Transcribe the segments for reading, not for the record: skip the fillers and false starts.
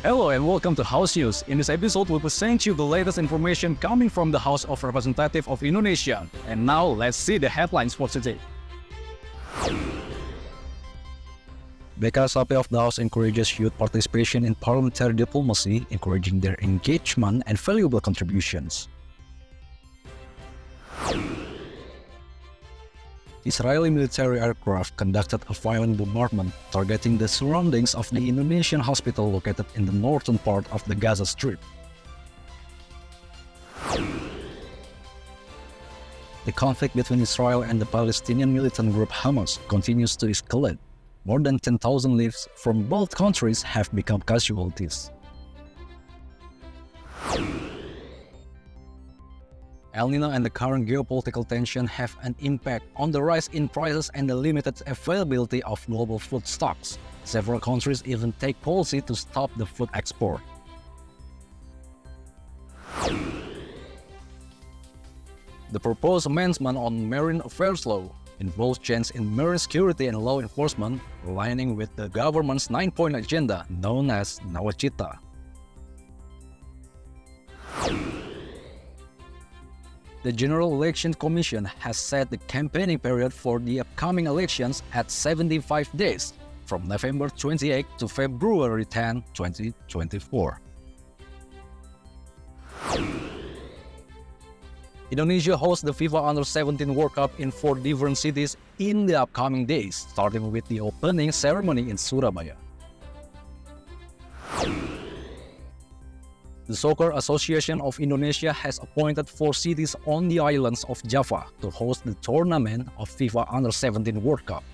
Hello and welcome to House News. In this episode, we'll present you the latest information coming from the House of Representatives of Indonesia. And now, let's see the headlines for today. BKSAP of the House encourages youth participation in parliamentary diplomacy, encouraging their engagement and valuable contributions. Israeli military aircraft conducted a violent bombardment targeting the surroundings of the Indonesian hospital located in the northern part of the Gaza Strip. The conflict between Israel and the Palestinian militant group Hamas continues to escalate. More than 10,000 lives from both countries have become casualties. El Nino and the current geopolitical tension have an impact on the rise in prices and the limited availability of global food stocks. Several countries even take policy to stop the food export. The proposed amendment on marine affairs law involves change in marine security and law enforcement, aligning with the government's 9-point agenda known as Nawacita. The General Election Commission has set the campaigning period for the upcoming elections at 75 days, from November 28 to February 10, 2024. Indonesia hosts the FIFA Under-17 World Cup in 4 different cities in the upcoming days, starting with the opening ceremony in Surabaya. The Soccer Association of Indonesia has appointed 4 cities on the islands of Java to host the tournament of FIFA Under-17 World Cup.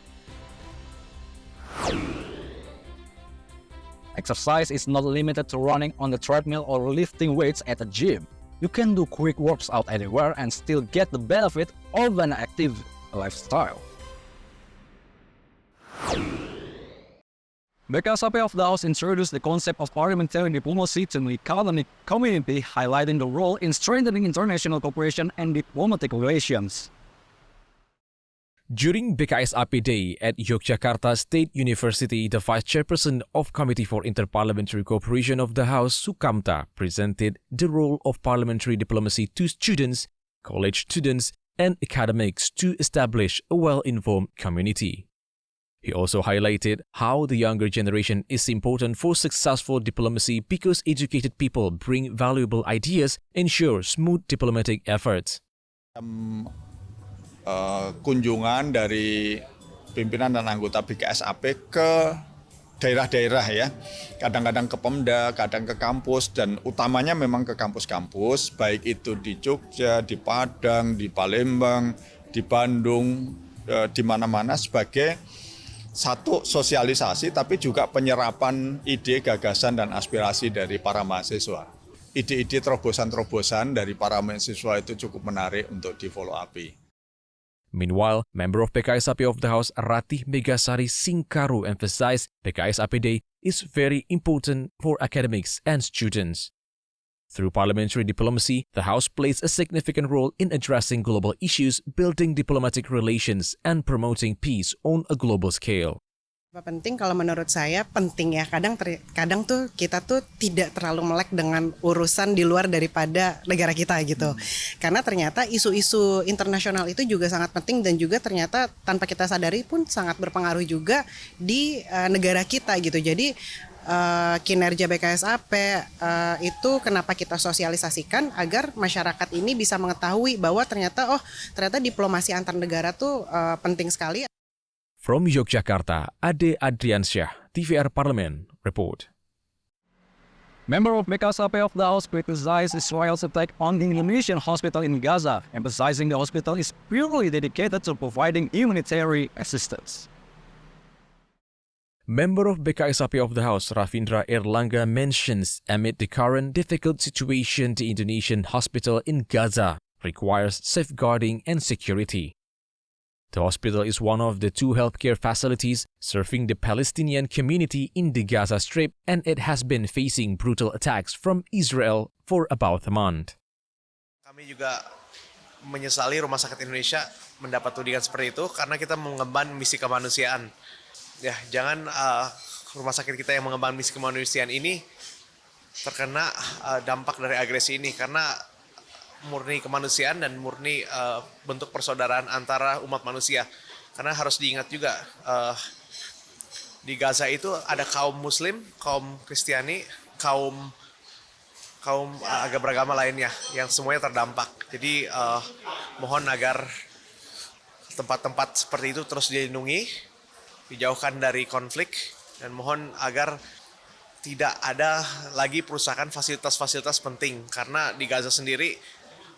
Exercise is not limited to running on the treadmill or lifting weights at a gym. You can do quick works out anywhere and still get the benefit of an active lifestyle. BKSAP of the House introduced the concept of parliamentary diplomacy to the economic community, highlighting the role in strengthening international cooperation and diplomatic relations. During BKSAP Day at Yogyakarta State University, the Vice Chairperson of Committee for Interparliamentary Cooperation of the House, Sukamta, presented the role of parliamentary diplomacy to students, college students, and academics to establish a well-informed community. He also highlighted how the younger generation is important for successful diplomacy because educated people bring valuable ideas and ensure smooth diplomatic efforts. Kunjungan dari pimpinan dan anggota BKSAP ke daerah-daerah ya, kadang-kadang ke Pemda, kadang ke kampus, dan utamanya memang ke kampus-kampus, baik itu di Jogja, di Padang, di Palembang, di Bandung, di mana-mana sebagai satu sosialisasi, tapi juga penyerapan ide, gagasan, dan aspirasi dari para mahasiswa. Ide-ide terobosan-terobosan dari para mahasiswa itu cukup menarik untuk di-follow up. Meanwhile, member of BKSAP of the House Ratih Megasari Singkaru emphasized BKSAP Day is very important for academics and students. Through parliamentary diplomacy, the House plays a significant role in addressing global issues, building diplomatic relations, and promoting peace on a global scale. Penting kalau menurut saya penting ya, kadang tuh kita tuh tidak terlalu melek dengan urusan di luar daripada negara kita gitu. Karena ternyata isu-isu internasional itu juga sangat penting dan juga ternyata tanpa kita sadari pun sangat berpengaruh juga di negara kita gitu. Jadi kinerja BKSAP itu kenapa kita sosialisasikan agar masyarakat ini bisa mengetahui bahwa ternyata diplomasi antar negara tuh penting sekali. From Yogyakarta, Ade Adriansyah, TVR Parlemen, report. Member of BKSAP of the House criticized Israel's attack on the Indonesian hospital in Gaza, emphasizing the hospital is purely dedicated to providing humanitarian assistance. Member of BKSAP of the House, Ravindra Erlangga, mentions amid the current difficult situation, the Indonesian hospital in Gaza requires safeguarding and security. The hospital is one of the 2 healthcare facilities serving the Palestinian community in the Gaza Strip, and it has been facing brutal attacks from Israel for about a month. Kami juga menyesali Rumah Sakit Indonesia mendapat tudingan seperti itu karena kita mengemban misi kemanusiaan. Ya, jangan rumah sakit kita yang mengembangkan misi kemanusiaan ini terkena dampak dari agresi ini, karena murni kemanusiaan dan murni bentuk persaudaraan antara umat manusia. Karena harus diingat juga di Gaza itu ada kaum Muslim, kaum Kristiani, kaum agama beragama lainnya yang semuanya terdampak. Jadi mohon agar tempat-tempat seperti itu terus dilindungi, dijauhkan dari konflik, dan mohon agar tidak ada lagi perusakan fasilitas-fasilitas penting, karena di Gaza sendiri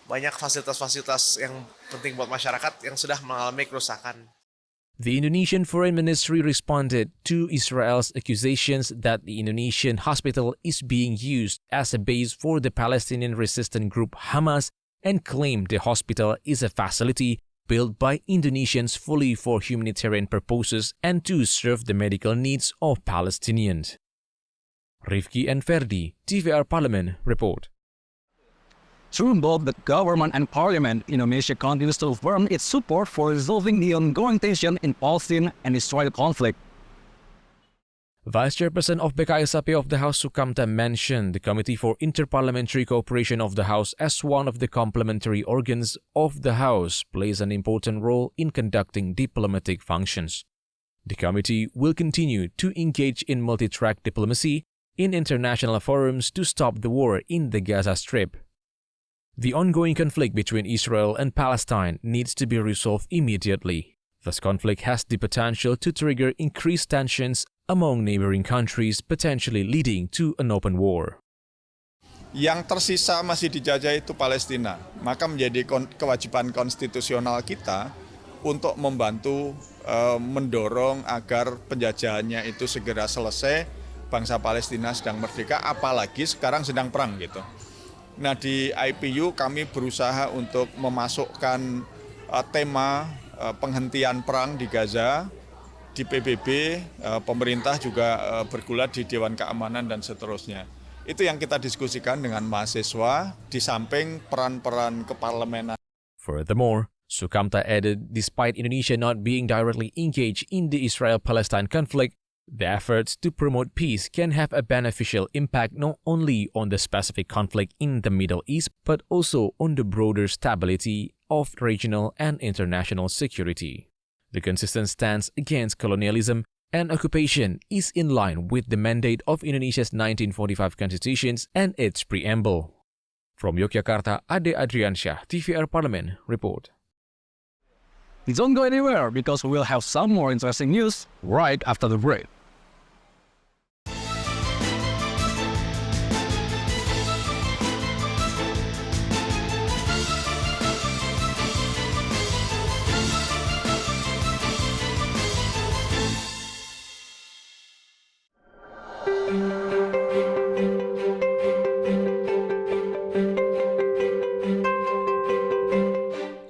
banyak fasilitas-fasilitas yang penting buat masyarakat yang sudah mengalami kerusakan. The Indonesian Foreign Ministry responded to Israel's accusations that the Indonesian hospital is being used as a base for the Palestinian resistance group Hamas and claimed the hospital is a facility built by Indonesians fully for humanitarian purposes and to serve the medical needs of Palestinians. Rifki and Ferdi, TVR Parliament, report. Through both the government and parliament, Indonesia continues to affirm its support for resolving the ongoing tension in Palestine and Israel conflict. Vice Chairperson of BKSAP of the House Sukamta mentioned the Committee for Interparliamentary Cooperation of the House as one of the complementary organs of the House plays an important role in conducting diplomatic functions. The committee will continue to engage in multi-track diplomacy in international forums to stop the war in the Gaza Strip. The ongoing conflict between Israel and Palestine needs to be resolved immediately. This conflict has the potential to trigger increased tensions among neighboring countries, potentially leading to an open war. Yang tersisa masih dijajah itu Palestina, maka menjadi kewajiban konstitusional kita untuk membantu mendorong agar penjajahannya itu segera selesai, bangsa Palestina sedang merdeka, apalagi sekarang sedang perang gitu. Nah, di IPU kami berusaha untuk memasukkan tema penghentian perang di Gaza. Di PBB, pemerintah juga bergulat di Dewan Keamanan dan seterusnya. Itu yang kita diskusikan dengan mahasiswa di samping peran-peran keparlemenan. Furthermore, Sukamta added, despite Indonesia not being directly engaged in the Israel-Palestine conflict, the efforts to promote peace can have a beneficial impact not only on the specific conflict in the Middle East, but also on the broader stability of regional and international security. The consistent stance against colonialism and occupation is in line with the mandate of Indonesia's 1945 Constitution and its preamble. From Yogyakarta, Ade Adriansyah, TVR Parliament, report. Don't go anywhere because we'll have some more interesting news right after the break.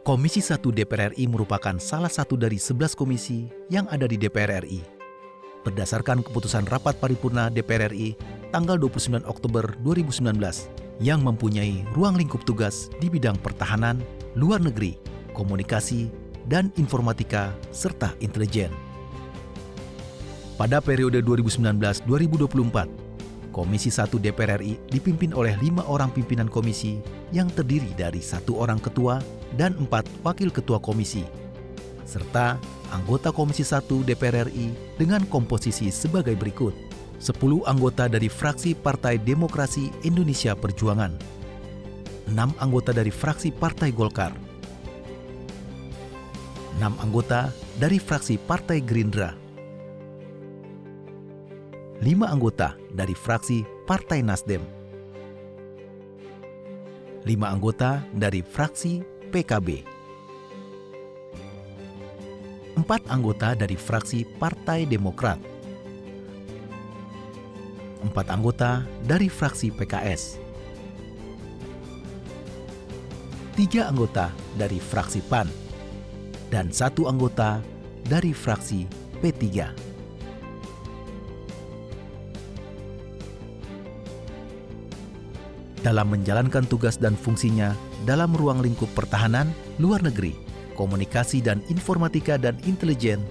Komisi 1 DPR RI merupakan salah satu dari 11 komisi yang ada di DPR RI. Berdasarkan keputusan Rapat Paripurna DPR RI tanggal 29 Oktober 2019 yang mempunyai ruang lingkup tugas di bidang pertahanan, luar negeri, komunikasi, dan informatika, serta intelijen. Pada periode 2019-2024, Komisi 1 DPR RI dipimpin oleh 5 orang pimpinan komisi yang terdiri dari 1 orang ketua dan 4 wakil ketua komisi, serta anggota Komisi 1 DPR RI dengan komposisi sebagai berikut. 10 anggota dari fraksi Partai Demokrasi Indonesia Perjuangan, 6 anggota dari fraksi Partai Golkar, 6 anggota dari fraksi Partai Gerindra, 5 anggota dari fraksi Partai Nasdem, 5 anggota dari fraksi PKB, 4 anggota dari fraksi Partai Demokrat, 4 anggota dari fraksi PKS, 3 anggota dari fraksi PAN, dan 1 anggota dari fraksi P3. Dalam menjalankan tugas dan fungsinya dalam ruang lingkup pertahanan, luar negeri, komunikasi dan informatika dan intelijen,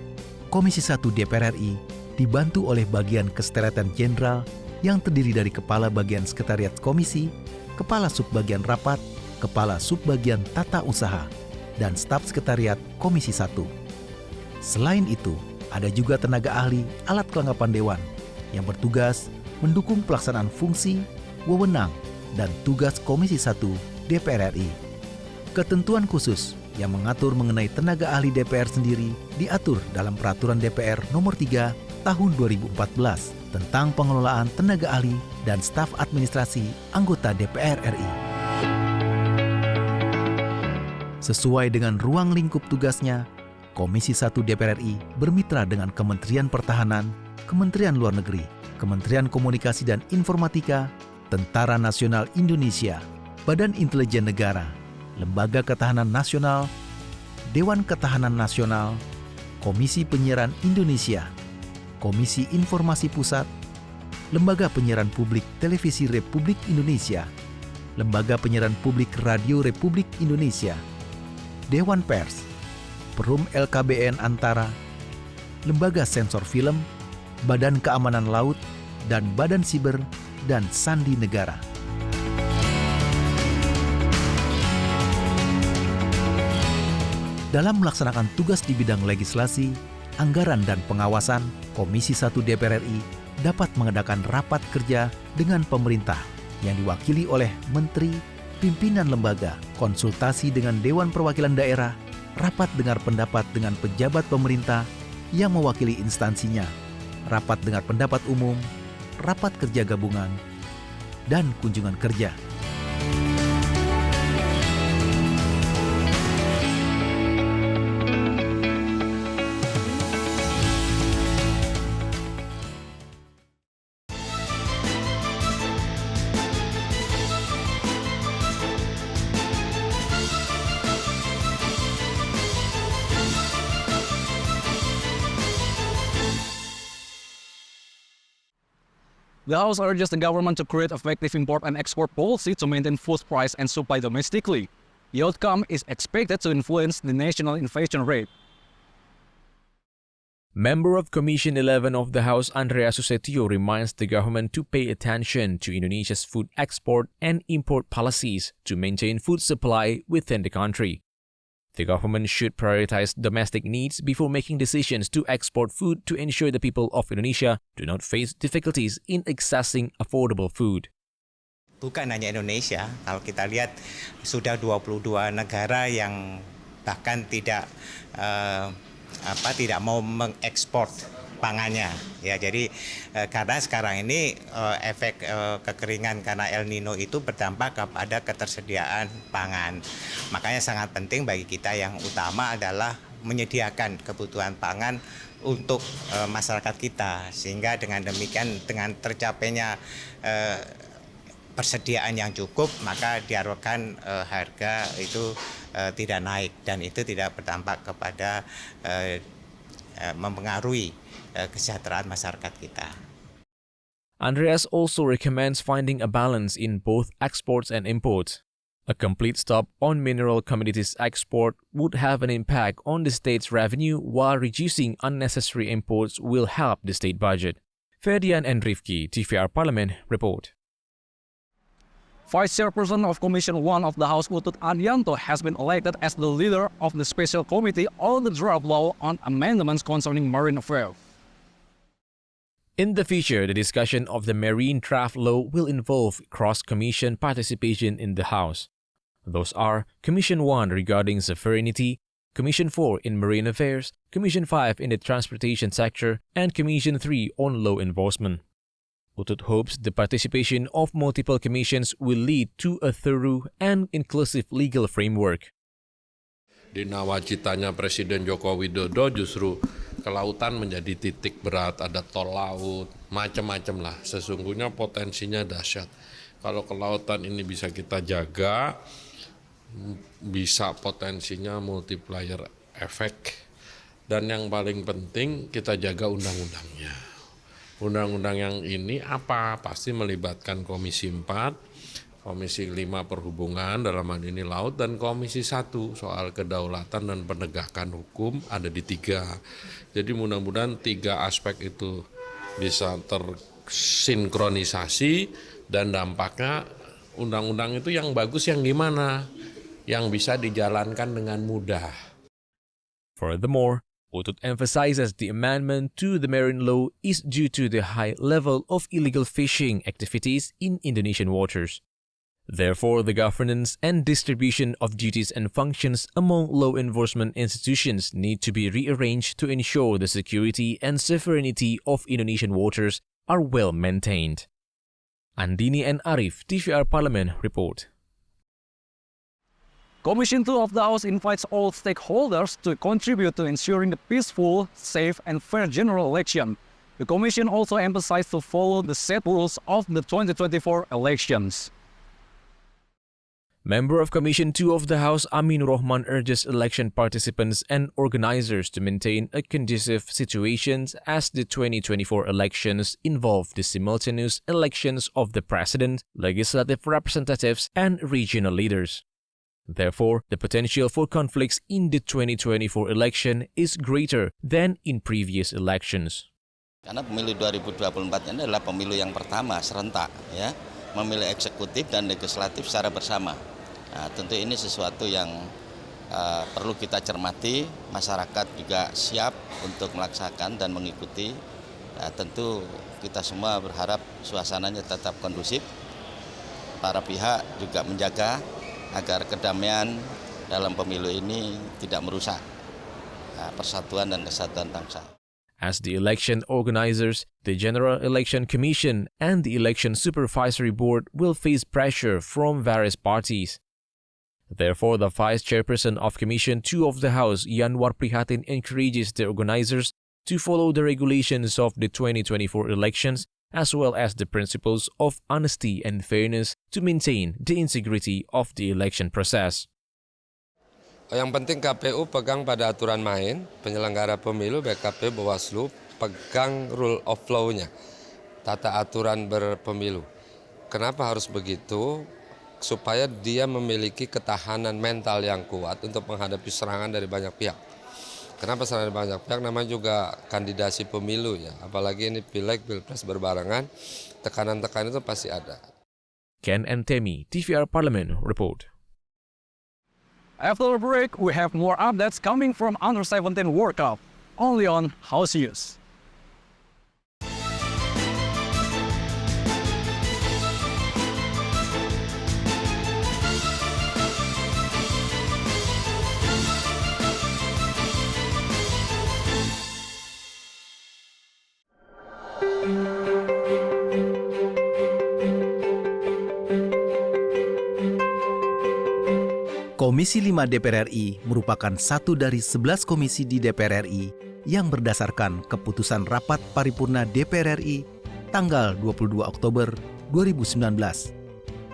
Komisi 1 DPR RI dibantu oleh bagian Kesekretariatan Jenderal yang terdiri dari Kepala Bagian Sekretariat Komisi, Kepala Subbagian Rapat, Kepala Subbagian Tata Usaha, dan staf Sekretariat Komisi 1. Selain itu, ada juga tenaga ahli alat kelengkapan Dewan yang bertugas mendukung pelaksanaan fungsi, wewenang, dan tugas Komisi 1 DPR RI. Ketentuan khusus yang mengatur mengenai tenaga ahli DPR sendiri diatur dalam Peraturan DPR Nomor 3 Tahun 2014 tentang pengelolaan tenaga ahli dan staf administrasi anggota DPR RI. Sesuai dengan ruang lingkup tugasnya, Komisi 1 DPR RI bermitra dengan Kementerian Pertahanan, Kementerian Luar Negeri, Kementerian Komunikasi dan Informatika, Tentara Nasional Indonesia, Badan Intelijen Negara, Lembaga Ketahanan Nasional, Dewan Ketahanan Nasional, Komisi Penyiaran Indonesia, Komisi Informasi Pusat, Lembaga Penyiaran Publik Televisi Republik Indonesia, Lembaga Penyiaran Publik Radio Republik Indonesia, Dewan Pers, Perum LKBN Antara, Lembaga Sensor Film, Badan Keamanan Laut, dan Badan Siber dan Sandi Negara. Dalam melaksanakan tugas di bidang legislasi, anggaran dan pengawasan, Komisi 1 DPR RI dapat mengadakan rapat kerja dengan pemerintah yang diwakili oleh menteri, pimpinan lembaga, konsultasi dengan Dewan Perwakilan Daerah, rapat dengar pendapat dengan pejabat pemerintah yang mewakili instansinya, rapat dengar pendapat umum, rapat kerja gabungan, dan kunjungan kerja. The House urges the government to create effective import and export policy to maintain food price and supply domestically. The outcome is expected to influence the national inflation rate. Member of Commission 11 of the House Andrea Susetio reminds the government to pay attention to Indonesia's food export and import policies to maintain food supply within the country. The government should prioritize domestic needs before making decisions to export food to ensure the people of Indonesia do not face difficulties in accessing affordable food. Bukan hanya Indonesia, kalau kita lihat sudah 22 negara yang bahkan tidak mau mengekspor pangannya. Ya, jadi karena sekarang ini efek kekeringan karena El Nino itu berdampak kepada ketersediaan pangan. Makanya sangat penting bagi kita yang utama adalah menyediakan kebutuhan pangan untuk masyarakat kita, sehingga dengan demikian dengan tercapainya persediaan yang cukup, maka diharapkan harga itu tidak naik dan itu tidak berdampak kepada mempengaruhi kesejahteraan masyarakat kita. Andreas also recommends finding a balance in both exports and imports. A complete stop on mineral commodities export would have an impact on the state's revenue, while reducing unnecessary imports will help the state budget. Ferdian and Rifki, TVR Parliament, report. Vice Chairperson of Commission 1 of the House Utut Adianto has been elected as the leader of the Special Committee on the Draft Law on Amendments concerning Marine Affairs. In the future, the discussion of the Marine Draft Law will involve cross-commission participation in the House. Those are Commission 1 regarding sovereignty, Commission 4 in Marine Affairs, Commission 5 in the transportation sector, and Commission 3 on law enforcement. Utut hopes the participation of multiple commissions will lead to a thorough and inclusive legal framework. Di nawacitanya Presiden Joko Widodo justru kelautan menjadi titik berat, ada tol laut, macam-macam lah. Sesungguhnya potensinya dahsyat. Kalau kelautan ini bisa kita jaga, bisa potensinya multiplier efek. Dan yang paling penting kita jaga undang-undangnya. Undang-undang yang ini apa? Pasti melibatkan Komisi 4, Komisi 5 Perhubungan dalam hal ini Laut, dan Komisi 1 soal kedaulatan dan penegakan hukum ada di 3. Jadi mudah-mudahan 3 aspek itu bisa tersinkronisasi dan dampaknya undang-undang itu yang bagus yang gimana? Yang bisa dijalankan dengan mudah. Furthermore, Utut emphasizes the amendment to the marine law is due to the high level of illegal fishing activities in Indonesian waters. Therefore, the governance and distribution of duties and functions among law enforcement institutions need to be rearranged to ensure the security and sovereignty of Indonesian waters are well maintained. Andini and Arif, TVR Parliament report. Commission 2 of the House invites all stakeholders to contribute to ensuring the peaceful, safe, and fair general election. The Commission also emphasized to follow the set rules of the 2024 elections. Member of Commission 2 of the House Amin Rohman urges election participants and organizers to maintain a conducive situation as the 2024 elections involve the simultaneous elections of the President, legislative representatives, and regional leaders. Therefore, the potential for conflicts in the 2024 election is greater than in previous elections. Karena pemilu 2024 ini adalah pemilu yang pertama serentak, ya, memilih eksekutif dan legislatif secara bersama. Nah, tentu ini sesuatu yang perlu kita cermati. Masyarakat juga siap untuk melaksanakan dan mengikuti. Nah, tentu kita semua berharap suasananya tetap kondusif. Para pihak juga menjaga agar kedamaian dalam pemilu ini tidak merusak persatuan dan kesatuan bangsa. As the election organizers, the General Election Commission and the Election Supervisory Board will face pressure from various parties. Therefore, the Vice Chairperson of Commission 2 of the House, Yanwar Prihatin, encourages the organizers to follow the regulations of the 2024 elections as well as the principles of honesty and fairness to maintain the integrity of the election process. Yang penting KPU pegang pada aturan main, penyelenggara pemilu baik KPU Bawaslu pegang rule of law-nya, tata aturan berpemilu. Kenapa harus begitu? Supaya dia memiliki ketahanan mental yang kuat untuk menghadapi serangan dari banyak pihak. Kenapa serangan dari banyak pihak? Namanya juga kandidasi pemilu, ya. Apalagi ini pileg, pilpres berbarengan, tekanan-tekanan itu pasti ada. Ken and Temi, TVR Parliament report. After a break, we have more updates coming from Under-17 World Cup, only on House News. Komisi 5 DPR RI merupakan satu dari 11 komisi di DPR RI yang berdasarkan keputusan Rapat Paripurna DPR RI tanggal 22 Oktober 2019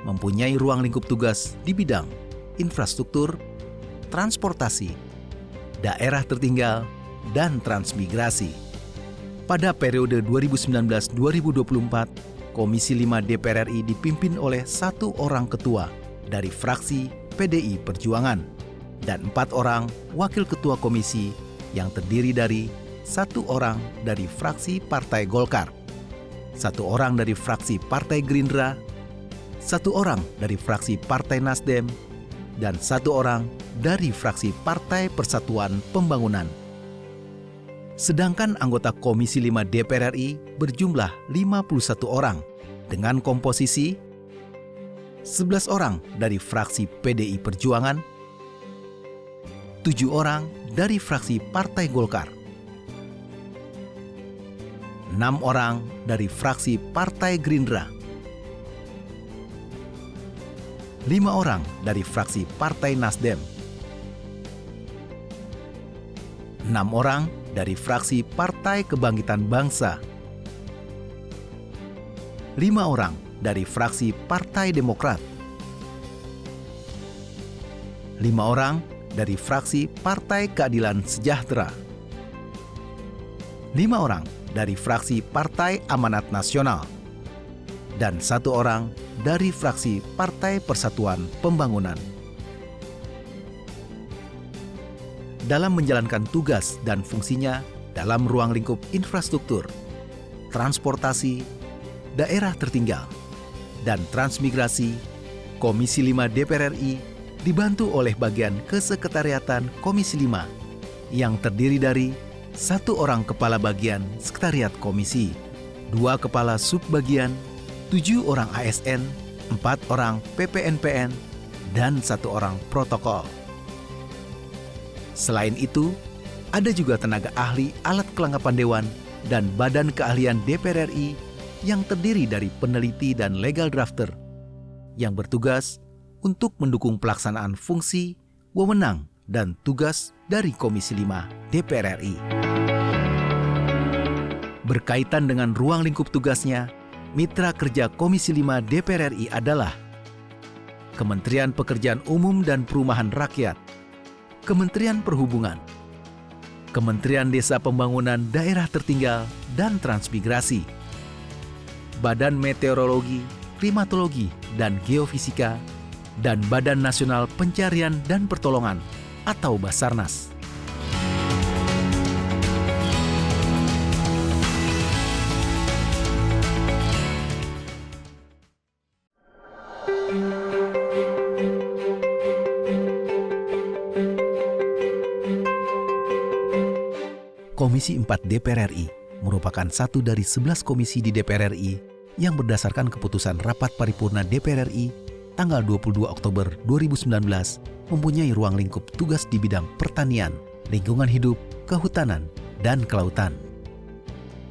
mempunyai ruang lingkup tugas di bidang infrastruktur, transportasi, daerah tertinggal, dan transmigrasi. Pada periode 2019-2024, Komisi 5 DPR RI dipimpin oleh 1 orang ketua dari fraksi PDI Perjuangan dan 4 orang wakil ketua komisi yang terdiri dari 1 orang dari fraksi Partai Golkar, 1 orang dari fraksi Partai Gerindra, 1 orang dari fraksi Partai Nasdem, dan 1 orang dari fraksi Partai Persatuan Pembangunan. Sedangkan anggota Komisi 5 DPR RI berjumlah 51 orang dengan komposisi 11 orang dari fraksi PDI Perjuangan, 7 orang dari fraksi Partai Golkar, 6 orang dari fraksi Partai Gerindra, 5 orang dari fraksi Partai Nasdem, 6 orang dari fraksi Partai Kebangkitan Bangsa, 5 orang dari fraksi Partai Demokrat, 5 orang dari fraksi Partai Keadilan Sejahtera, 5 orang dari fraksi Partai Amanat Nasional, dan 1 orang dari fraksi Partai Persatuan Pembangunan. Dalam menjalankan tugas dan fungsinya dalam ruang lingkup infrastruktur, transportasi, daerah tertinggal, dan transmigrasi, Komisi 5 DPR RI dibantu oleh bagian kesekretariatan Komisi 5 yang terdiri dari 1 orang kepala bagian sekretariat komisi, 2 kepala subbagian, 7 orang ASN, 4 orang PPNPN, dan 1 orang protokol. Selain itu, ada juga tenaga ahli alat kelengkapan Dewan dan Badan Keahlian DPR RI yang terdiri dari peneliti dan legal drafter yang bertugas untuk mendukung pelaksanaan fungsi, wewenang, dan tugas dari Komisi 5 DPR RI. Berkaitan dengan ruang lingkup tugasnya, mitra kerja Komisi 5 DPR RI adalah Kementerian Pekerjaan Umum dan Perumahan Rakyat, Kementerian Perhubungan, Kementerian Desa Pembangunan Daerah Tertinggal dan Transmigrasi, Badan Meteorologi, Klimatologi, dan Geofisika, dan Badan Nasional Pencarian dan Pertolongan atau Basarnas. Komisi 4 DPR RI merupakan satu dari 11 komisi di DPR RI yang berdasarkan keputusan Rapat Paripurna DPR RI tanggal 22 Oktober 2019 mempunyai ruang lingkup tugas di bidang pertanian, lingkungan hidup, kehutanan, dan kelautan.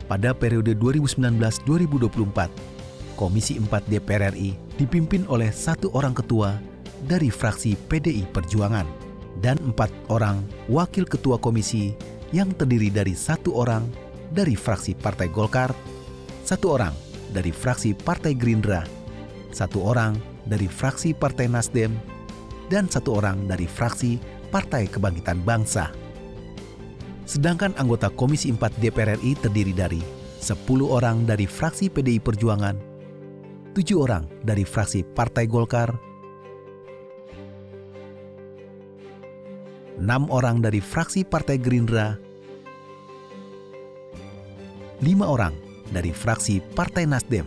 Pada periode 2019-2024, Komisi 4 DPR RI dipimpin oleh 1 orang ketua dari fraksi PDI Perjuangan dan 4 orang wakil ketua komisi yang terdiri dari 1 orang dari fraksi Partai Golkar, 1 orang dari fraksi Partai Gerindra, 1 orang dari fraksi Partai Nasdem, dan 1 orang dari fraksi Partai Kebangkitan Bangsa. Sedangkan anggota Komisi 4 DPR RI terdiri dari 10 orang dari fraksi PDI Perjuangan, 7 orang dari fraksi Partai Golkar, 6 orang dari fraksi Partai Gerindra, 5 orang dari fraksi Partai Nasdem,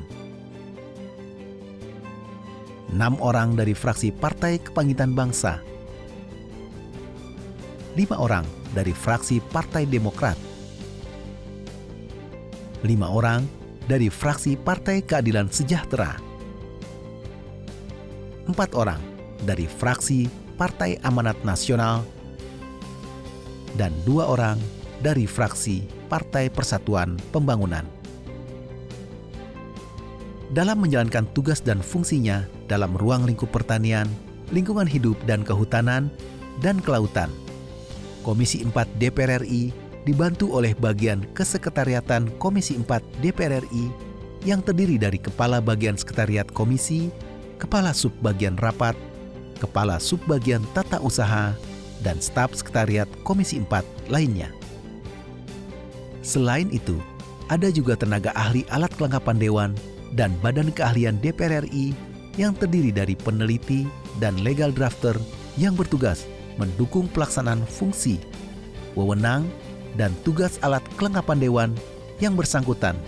6 orang dari fraksi Partai Kebangkitan Bangsa, 5 orang dari fraksi Partai Demokrat, 5 orang dari fraksi Partai Keadilan Sejahtera, 4 orang dari fraksi Partai Amanat Nasional, dan 2 orang dari fraksi Partai Persatuan Pembangunan. Dalam menjalankan tugas dan fungsinya dalam ruang lingkup pertanian, lingkungan hidup dan kehutanan, dan kelautan, Komisi 4 DPR RI dibantu oleh bagian kesekretariatan Komisi 4 DPR RI yang terdiri dari Kepala Bagian Sekretariat Komisi, Kepala Subbagian Rapat, Kepala Subbagian Tata Usaha, dan staf sekretariat Komisi 4 lainnya. Selain itu, ada juga tenaga ahli alat kelengkapan Dewan dan Badan Keahlian DPR RI yang terdiri dari peneliti dan legal drafter yang bertugas mendukung pelaksanaan fungsi, wewenang, dan tugas alat kelengkapan Dewan yang bersangkutan.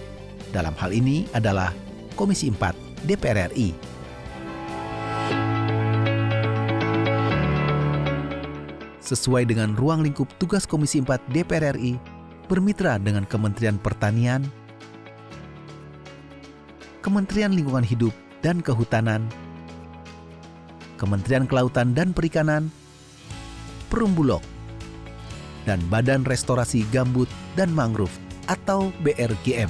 Dalam hal ini adalah Komisi 4 DPR RI. Sesuai dengan ruang lingkup tugas Komisi 4 DPR RI, bermitra dengan Kementerian Pertanian, Kementerian Lingkungan Hidup dan Kehutanan, Kementerian Kelautan dan Perikanan, Perumbulok, dan Badan Restorasi Gambut dan Mangrove atau BRGM.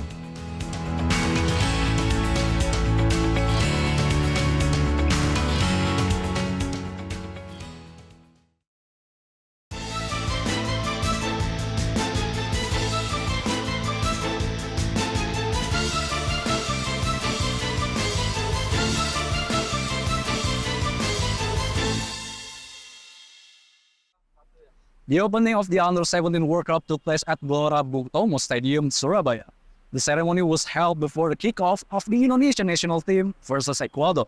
The opening of the Under-17 World Cup took place at Gelora Bung Tomo Stadium, Surabaya. The ceremony was held before the kickoff of the Indonesian national team versus Ecuador.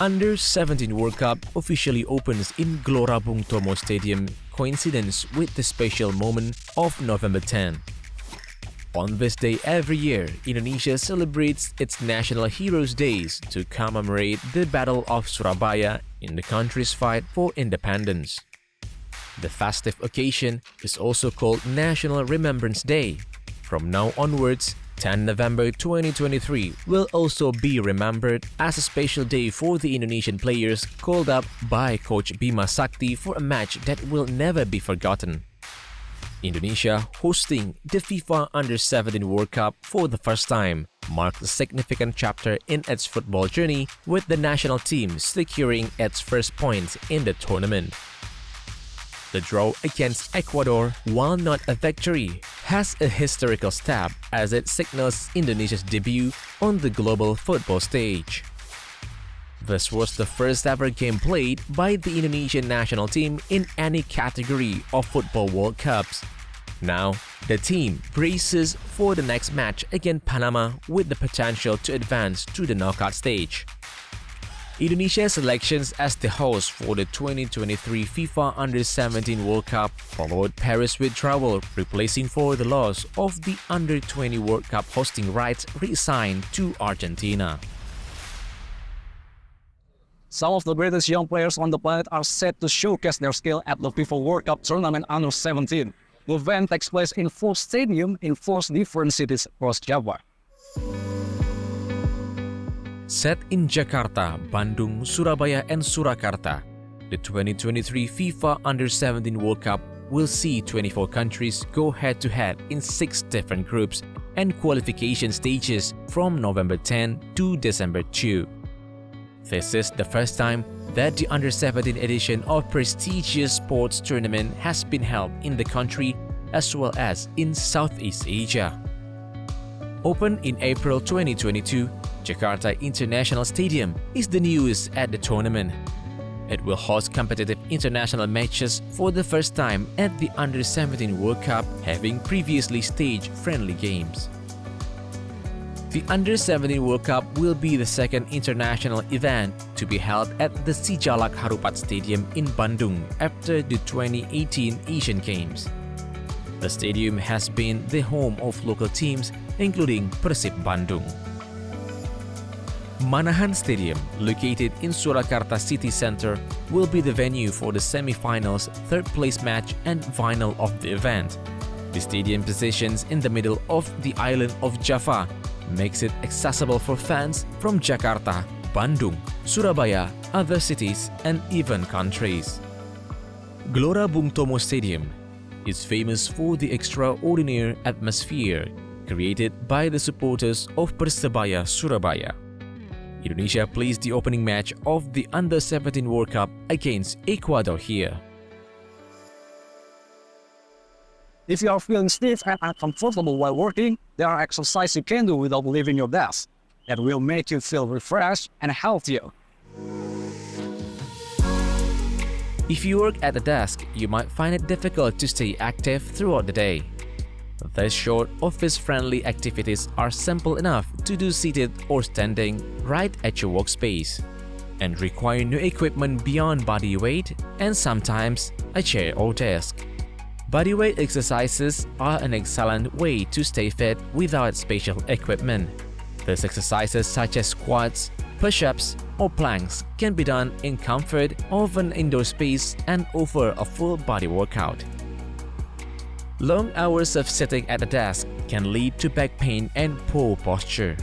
Under-17 World Cup officially opens in Gelora Bung Tomo Stadium, coincidence with the special moment of November 10. On this day every year, Indonesia celebrates its National Heroes Days to commemorate the Battle of Surabaya in the country's fight for independence. The festive occasion is also called National Remembrance Day. From now onwards, 10 November 2023 will also be remembered as a special day for the Indonesian players called up by coach Bima Sakti for a match that will never be forgotten. Indonesia hosting the FIFA Under-17 World Cup for the first time marked a significant chapter in its football journey, with the national team securing its first points in the tournament. The draw against Ecuador, while not a victory, has a historical stamp as it signals Indonesia's debut on the global football stage. This was the first ever game played by the Indonesian national team in any category of Football World Cups. Now, the team braces for the next match against Panama with the potential to advance to the knockout stage. Indonesia's selections as the host for the 2023 FIFA Under-17 World Cup followed Paris' withdrawal, replacing for the loss of the Under-20 World Cup hosting rights re-signed to Argentina. Some of the greatest young players on the planet are set to showcase their skill at the FIFA World Cup Tournament Under-17. The event takes place in 4 stadiums in 4 different cities across Java. Set in Jakarta, Bandung, Surabaya, and Surakarta, the 2023 FIFA Under-17 World Cup will see 24 countries go head-to-head in 6 different groups and qualification stages from November 10 to December 2. This is the first time that the Under-17 edition of prestigious sports tournament has been held in the country as well as in Southeast Asia. Opened in April 2022, Jakarta International Stadium is the newest at the tournament. It will host competitive international matches for the first time at the Under-17 World Cup, having previously staged friendly games. The Under-17 World Cup will be the second international event to be held at the Sijalak Harupat Stadium in Bandung after the 2018 Asian Games. The stadium has been the home of local teams including Persib Bandung. Manahan Stadium, located in Surakarta City Center, will be the venue for the semi-finals, third-place match and final of the event. The stadium positions in the middle of the island of Java makes it accessible for fans from Jakarta, Bandung, Surabaya, other cities, and even countries. Gelora Bung Tomo Stadium is famous for the extraordinary atmosphere created by the supporters of Persebaya Surabaya. Indonesia plays the opening match of the Under-17 World Cup against Ecuador here. If you are feeling stiff and uncomfortable while working, there are exercises you can do without leaving your desk that will make you feel refreshed and healthier. If you work at a desk, you might find it difficult to stay active throughout the day. These short, office-friendly activities are simple enough to do seated or standing right at your workspace and require no equipment beyond body weight and sometimes a chair or desk. Bodyweight exercises are an excellent way to stay fit without special equipment. These exercises such as squats, push-ups, or planks can be done in comfort of an indoor space and offer a full body workout. Long hours of sitting at a desk can lead to back pain and poor posture.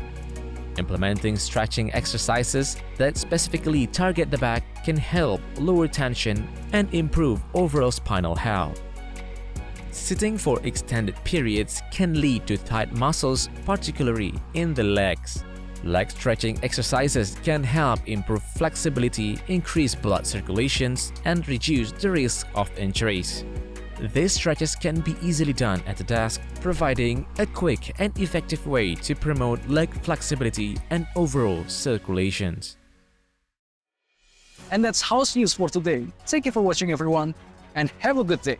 Implementing stretching exercises that specifically target the back can help lower tension and improve overall spinal health. Sitting for extended periods can lead to tight muscles, particularly in the legs. Leg stretching exercises can help improve flexibility, increase blood circulations, and reduce the risk of injuries. These stretches can be easily done at the desk, providing a quick and effective way to promote leg flexibility and overall circulations. And that's House News for today. Thank you for watching, everyone, and have a good day.